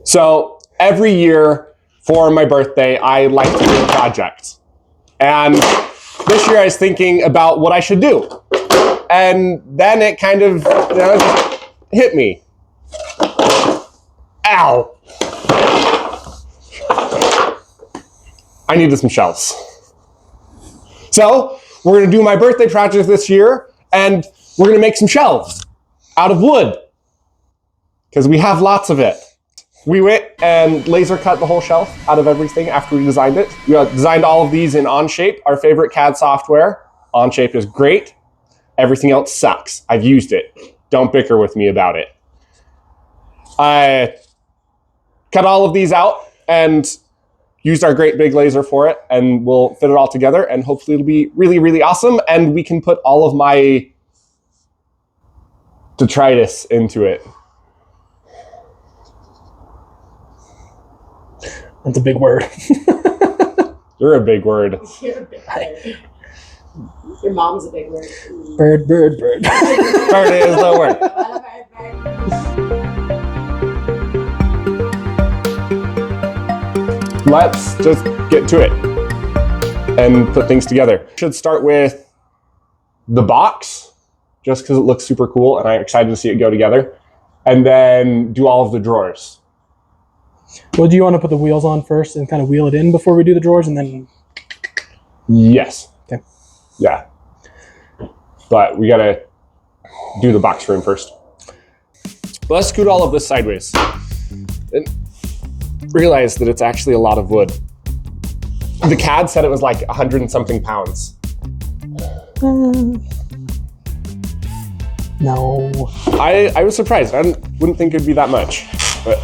So every year for my birthday, I like to do a project. And this year I was thinking about what I should do. And then it kind of just hit me. Ow. I needed some shelves. So we're going to do my birthday project this year, and we're going to make some shelves out of wood because we have lots of it. We went and laser cut the whole shelf out of everything after we designed it. We designed all of these in Onshape, our favorite CAD software. Onshape is great. Everything else sucks. I've used it. Don't bicker with me about it. I cut all of these out and used our great big laser for it, and we'll fit it all together, and hopefully it'll be really, really awesome, and we can put all of my detritus into it. That's a big word. You're a big word. You're a big word. Your mom's a big word. Bird. Bird is the word. Let's just get to it and put things together. Should start with the box, just because it looks super cool and I'm excited to see it go together. And then do all of the drawers. Well, do you want to put the wheels on first and kind of wheel it in before we do the drawers and then? Yes. Okay. Yeah. But we gotta do the box frame first. But let's scoot all of this sideways. And realize that it's actually a lot of wood. The CAD said it was like 100 and something pounds. No. I was surprised. I wouldn't think it'd be that much. But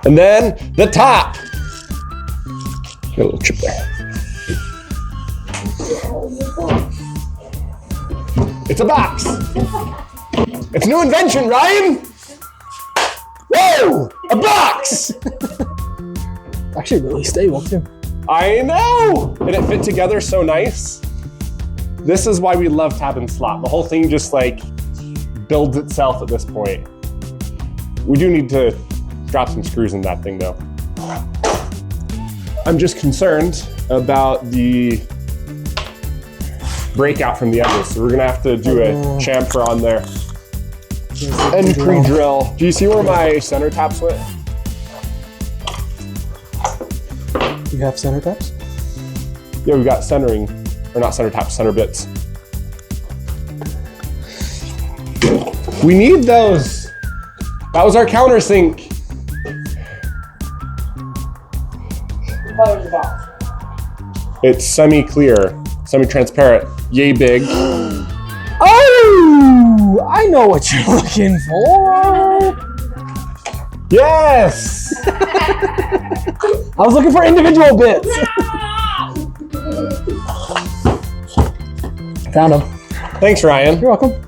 and then the top. Got a little chip there. It's a box. It's a new invention, Ryan. Whoa, a box. Actually really stable too. I know. And it fit together so nice. This is why we love tab and slot. The whole thing just like builds itself at this point. We do need to drop some screws in that thing though. I'm just concerned about the breakout from the edges. So we're gonna have to do a chamfer on there. And pre-drill. Do you see where my center taps went? You have center taps? Yeah, we've got centering, or not center taps, center bits. We need those. That was our countersink. What was the box? It's semi-clear, semi-transparent, yay big. Oh, I know what you're looking for. Yes! I was looking for individual bits. Found them. Thanks, Ryan. You're welcome.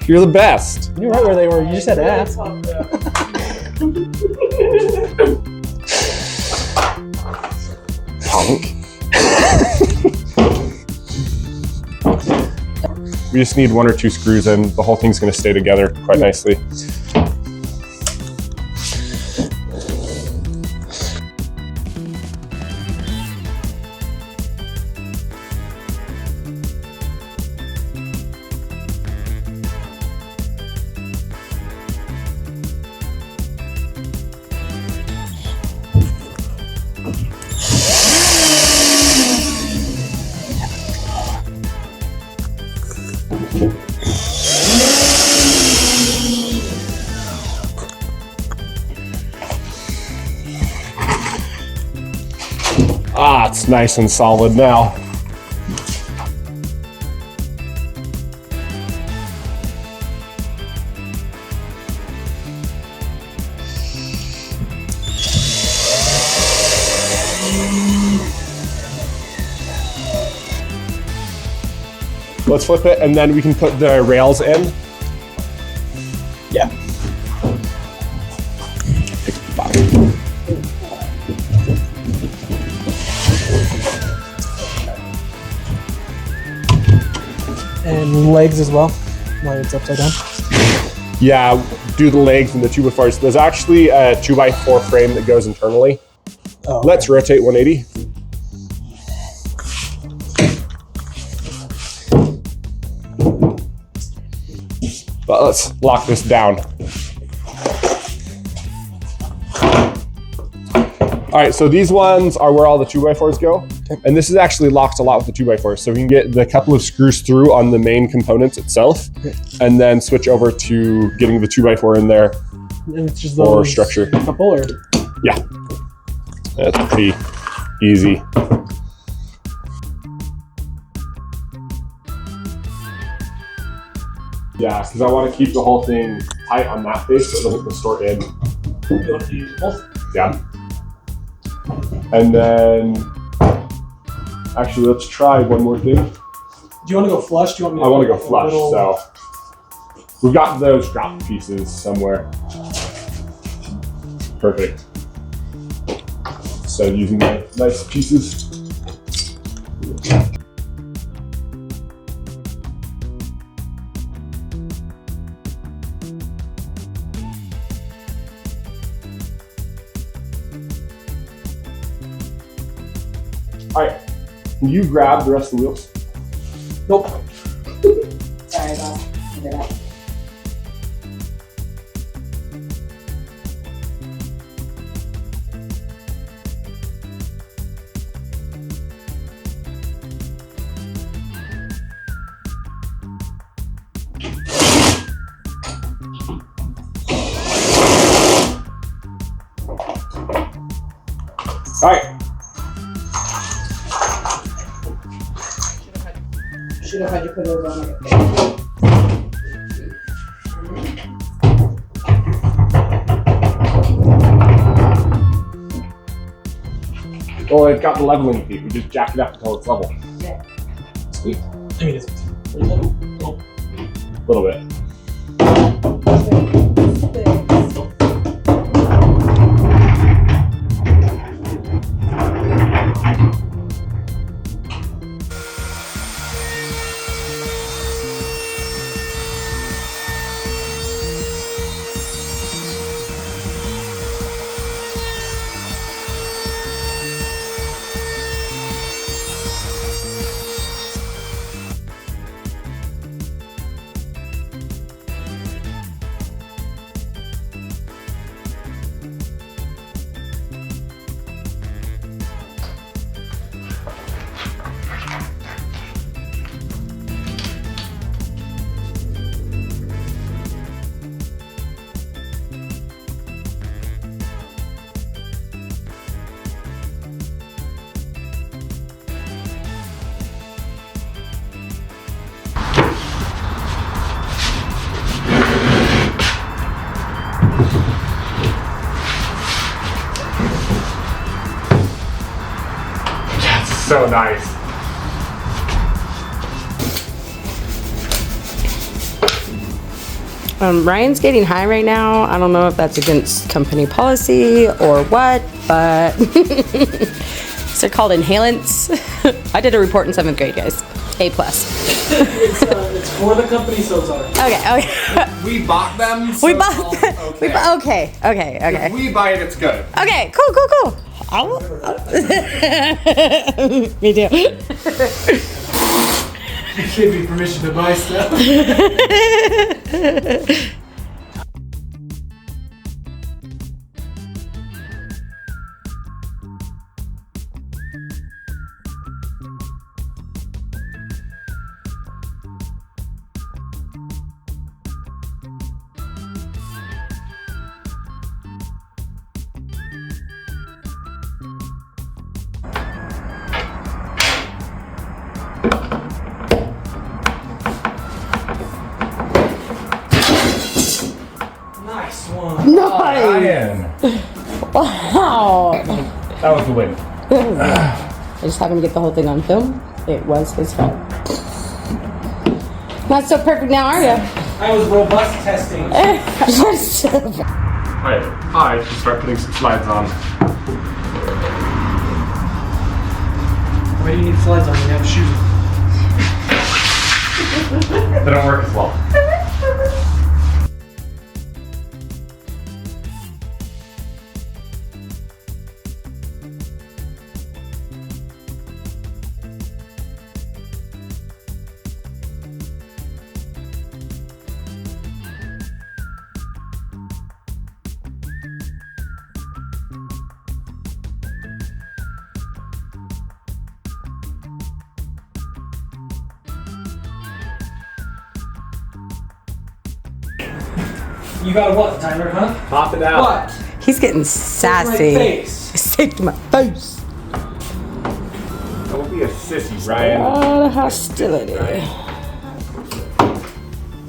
You're the best. You knew right where they were. You just had to ask. Punk. We just need 1 or 2 screws and the whole thing's gonna stay together quite nicely. Ah, it's nice and solid now. let's flip it, and then we can put the rails in. Yeah. And legs as well, while it's upside down. Yeah, do the legs and the 2x4s. There's actually a 2x4 frame that goes internally. Oh, okay. Let's rotate 180. But let's lock this down. All right, so these ones are where all the 2x4s go. Okay. And this is actually locked a lot with the 2x4s. So we can get the couple of screws through on the main components itself, okay, and then switch over to getting the 2x4 in there. And it's just for structure. Couple or? Yeah, that's pretty easy. Yeah, because I want to keep the whole thing tight on that face so it doesn't distort in. You want to use both? Yeah. And then, actually, let's try one more thing. Do you want to go flush? Do you want me to I want to go flush, so we've got those drop pieces somewhere. Perfect. So using my nice pieces. All right, can you grab the rest of the wheels? Nope. Sorry, boss. I did that. All right. Should have had you put those on like Well, it's got the leveling feet. We just jack it up until it's level. Yeah. Sweet. I mean, it's pretty little. A little bit. So nice. Ryan's getting high right now. I don't know if that's against company policy or what, but they're called inhalants. I did a report in 7th grade, guys. A+. It's for the company, so sorry. Okay. We bought them. So We bought. okay. Okay. If we buy it, it's good. Okay. Cool. Me too. Give me permission to buy stuff. Nice one. Nice. Ryan. Wow. That was the win. I just happened to get the whole thing on film. It was his fault. Not so perfect now, are you? I was robust testing. Alright, I should start putting some slides on. Why do you need slides on? You have shoes. They don't work as well. You got a what, Tyler, huh? Pop it out. What? He's getting My sassy. face. Stick to my face. Don't be a sissy, Ryan. Lot of hostility.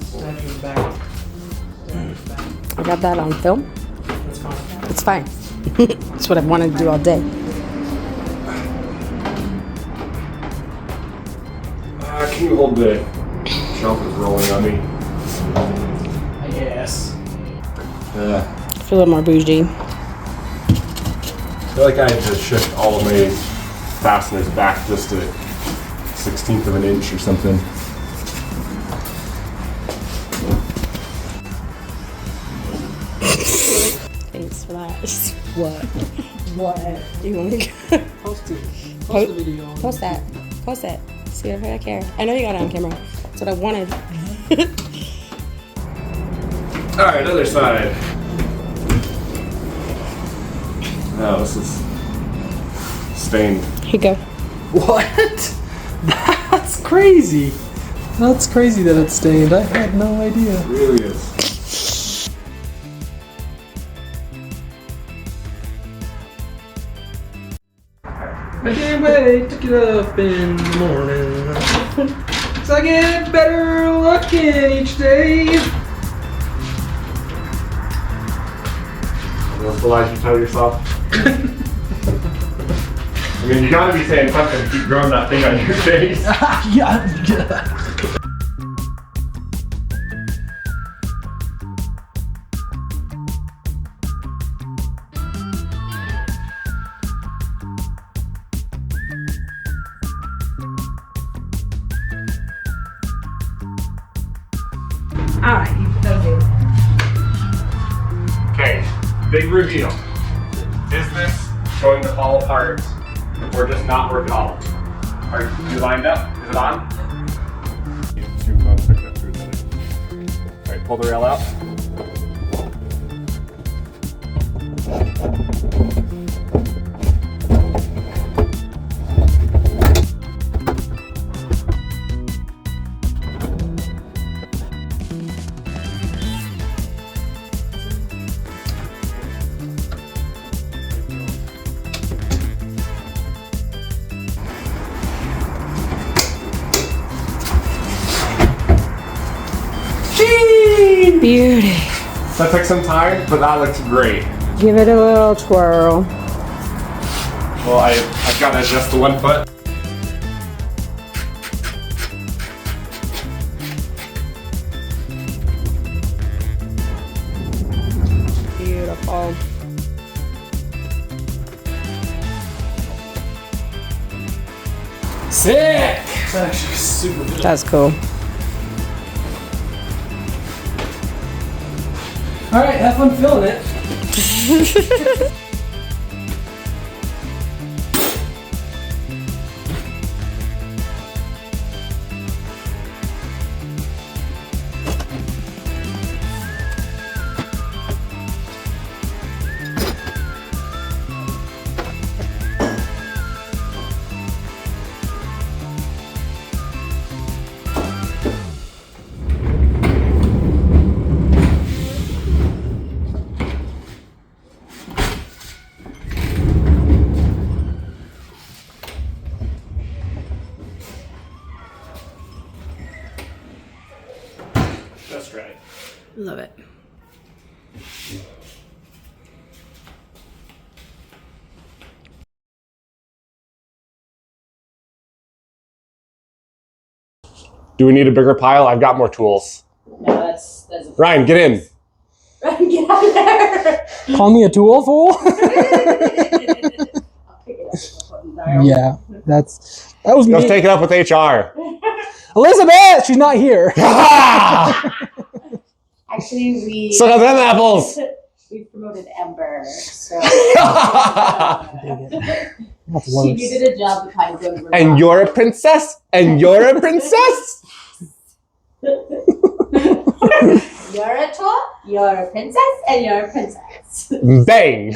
Snap you back. I got that on film. That's fine. It's fine. It's what I've wanted to do all day. Can you hold the shelf is rolling on me? Yes. I Feel a little more bougie. feel like I had to shift all of my fasteners back just a 1/16 of an inch or something. Thanks for that. What? What? You want me to Post it. Post Post- the video. post that? Post it. See if I care. I know you got it on camera. That's what I wanted. Alright, other side. No, this is stained. Here you go. What? That's crazy. That's crazy that it's stained. I had no idea. It really is. I can't wait to get up in the morning. 'Cause I get better looking each day. Those the lies you tell yourself? I mean, you gotta be saying something to keep growing that thing on your face. Yeah. Alright, that'll do. Okay, big reveal. Is this going to fall apart or just not work at all? Are you lined up? Is it on? Alright, pull the rail out. Beauty. That took some time, but that looks great. Give it a little twirl. Well, I've got to adjust the 1 foot. Beautiful. Sick! It's actually super good. That's cool. Alright, have fun filling it. Just right. Love it. Do we need a bigger pile? I've got more tools. No, that's Ryan, get in. Ryan, get out of there. Call me a tool, fool? I'll pick it up and put it down. Yeah, that was me. Let's take it up with HR. Elizabeth, she's not here. Actually, we Suck on them apples. we promoted Ember, so That's she worse. did a job the time zone. we're And not. you're a princess. And you're a princess. You're a toy, you're a princess, and you're a princess. Bang.